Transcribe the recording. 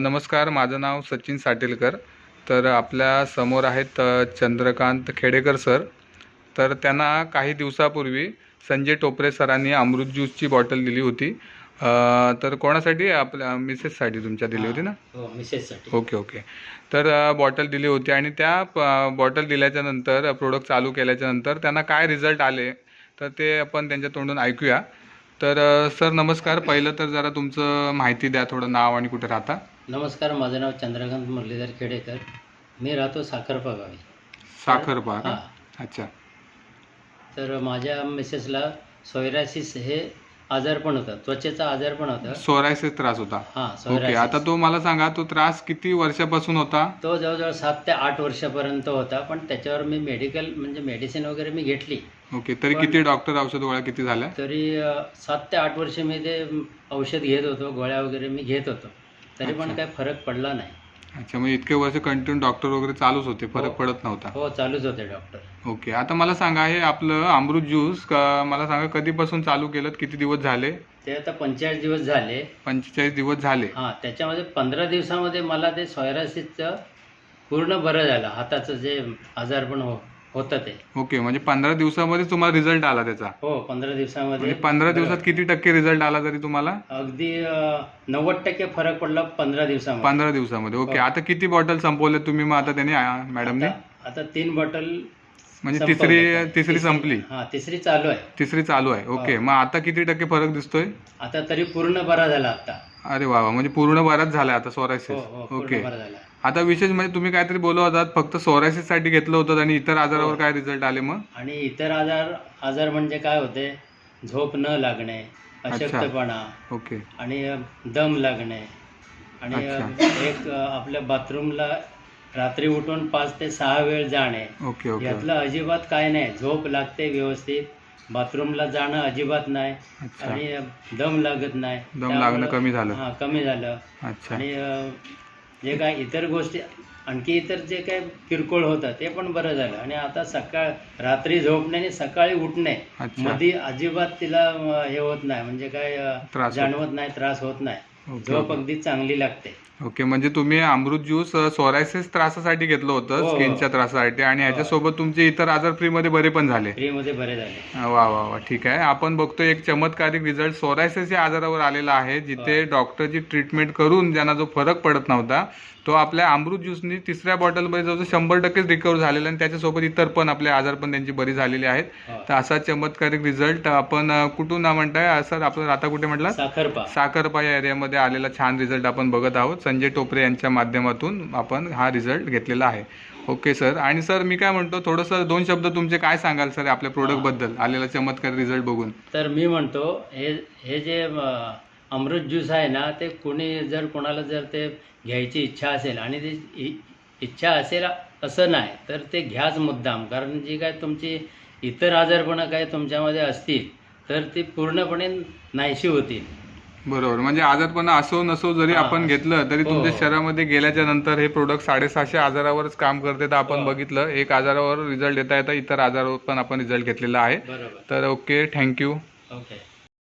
नमस्कार, माझं नाव सचिन साटेलकर. तर आपल्या समोर आहेत चंद्रकांत खेडेकर सर. तर त्यांना काही दिवसापूर्वी संजय टोपरे सरांनी अमृत ज्यूसची बॉटल दिली होती. तर कोणासाठी? आपल्या मिसेससाठी तुमच्या दिली होती ना? हो, मिसेससाठी. Okay okay. तर बॉटल दिली होती आणि त्या बॉटल दिल्याच्यानंतर प्रोडक्ट चालू केल्याच्यानंतर त्यांना काय रिझल्ट आले तर ते आपण त्यांच्या तोंडून ऐकूया. तर सर नमस्कार. पहिलं तर जरा तुमचं माहिती द्या, थोडं नाव आणि कुठे राहता. नमस्कार, माझं नाव चंद्रकांत मुरलीधर खेडेकर. मी राहतो साखरपा गावी. साखरपा का? हां. अच्छा. तर माझ्या मिसेसला सोयरासिस हे आजार पण होता, त्वचेचा आजार पण होता. सोरायसिस त्रास होता. हां, ओके. सोयरासिस. आता तो मला सांगा, तो त्रास किती वर्षापासून होता? तो जवळजवळ 7 ते 8 वर्षापर्यंत होता, पण त्याच्यावर मी मेडिसिन वगैरे मी घेतली. ओके. तरी किती डॉक्टर औषध गोळ्या किती झाल्या? तरी 7 ते 8 वर्ष मी ते औषध घेत होतो, गोळ्या वगैरे मी घेत होतो. तरी पण अच्छा. काही फरक पडला नाही. अच्छा, मग इतके वर्ष कंटिन्यू डॉक्टर वगैरे चालूच होते, फरक हो. पडत नव्हता. हो, चालूच होते डॉक्टर. ओके. आता मला सांगा, हे आपलं अमृत ज्यूस मला सांगा कधीपासून चालू केलं, किती दिवस झाले? ते आता 45 दिवस झाले. 45 दिवस झाले. हां, त्याच्यामध्ये 15 दिवसामध्ये मला ते सोयरासिसचं पूर्ण बरं झालं. हाताचं जे आजारपण होतं ते. ओके. म्हणजे 15 दिवसामध्ये तुम्हाला रिझल्ट आला त्याचा? हो, 15 दिवसामध्ये म्हणजे 15 दिवसात किती टक्के रिझल्ट आला तरी तुम्हाला? अगदी 90% फरक पडला 15 दिवसामध्ये. 15 दिवसामध्ये. ओके. हो. आता किती बॉटल संपवले तुम्ही मग आता त्याने मॅडमने? आता 3 बॉटल म्हणजे संपवल्या. तिसरी संपली? हां, तिसरी चालू आहे. तिसरी चालू आहे. ओके. मग आता किती टक्के फरक दिसतोय? आता तरी पूर्ण बरा झाला आता. अरे वा वा. म्हणजे पूर्ण बराच झाला आता हो, सोरायसिस. हो, पूर्ण ओके. बरा झाला. आता विशेष म्हणजे तुम्ही काहीतरी बोलत होतात, फक्त सोरायसिस साठी घेतलं होतं आणि इतर आजारावर काय रिझल्ट आले मग? आणि इतर आजार म्हणजे काय होते, झोप न लागणे, अशक्तपणा ओके. आणि दम लागणे आणि एक आपल्या बाथरूमला रात्री उठून 5 ते 6 वेळ जाणे. Okay okay. यातलं अजिबात काय नाही. झोप लागते व्यवस्थित, बाथरूमला जाणं अजिबात नाही अच्छा. आणि दम लागत नाही. दम लागणं कमी झालं. हां, कमी झालं. अच्छा. आणि जे काय इतर गोष्टी, आणखी इतर जे काय किरकोळ होतं ते पण बरं झालं. आणि आता रात्री झोपणे आणि सकाळी उठणे अच्छा. मध्ये अजिबात तिला हे होत नाही, म्हणजे काय त्रास जाणवत नाही, त्रास होत नाही. ओके, झोप ओके. अगदी चांगली लागते. ओके. म्हणजे तुम्ही अमृत ज्यूस सोरायसिस त्रासासाठी घेतलं होतं, हो, हो. स्किनच्या त्रासासाठी, आणि ह्याच्यासोबत तुमचे इतर आजार फ्रीमध्ये बरे पण झाले. फ्रीमध्ये बरे झाले. वा वा वा. ठीक आहे. आपण बघतोय एक चमत्कारिक रिझल्ट सोरायसिस या आजारावर आलेला आहे, जिथे डॉक्टरची ट्रीटमेंट करून ज्यांना जो फरक पडत नव्हता तो आपल्या अमृत ज्यूसनी तिसऱ्या बॉटलमध्ये जवळजवळ 100% रिकवर झालेला, आणि त्याच्यासोबत इतर पण आपले आजार पण त्यांची बरी झालेली आहेत. तर असा चमत्कारिक रिझल्ट आपण कुठून म्हणताय सर? आपलं राहता कुठे म्हटलं? साखरपा या एरियामध्ये आलेला छान रिझल्ट आपण बघत आहोत. संजय टोपरे यांच्या माध्यमातून आपण हा रिझल्ट घेतलेला आहे. Okay sir. आणि सर मी काय म्हणतो, थोडंसं 2 शब्द तुमचे काय सांगाल सर आपल्या प्रोडक्टबद्दल आलेला चमत्कारी रिझल्ट बघून? तर मी म्हणतो, हे जे अमृत ज्यूस आहे ना, ते कोणाला जर ते घ्यायची इच्छा असेल, आणि ती इच्छा असेल असं नाही तर ते घ्याच मुद्दाम. कारण जी काय तुमची इतर आजारपणं काय तुमच्यामध्ये असतील तर ती पूर्णपणे नाहीशी होतील. बरोबर. म्हणजे आजारपणा असो नसो जरी आपण घेतलं तरी तुमच्या शरीरामध्ये गेल्याच्या नंतर हे प्रोडक्ट 750 आजारावरच काम करते. तर आपण बघितलं, एक आजारावर रिझल्ट येता येता इतर आजारावर पण आपण रिझल्ट घेतलेला आहे. तर ओके, थँक्यू. ओके.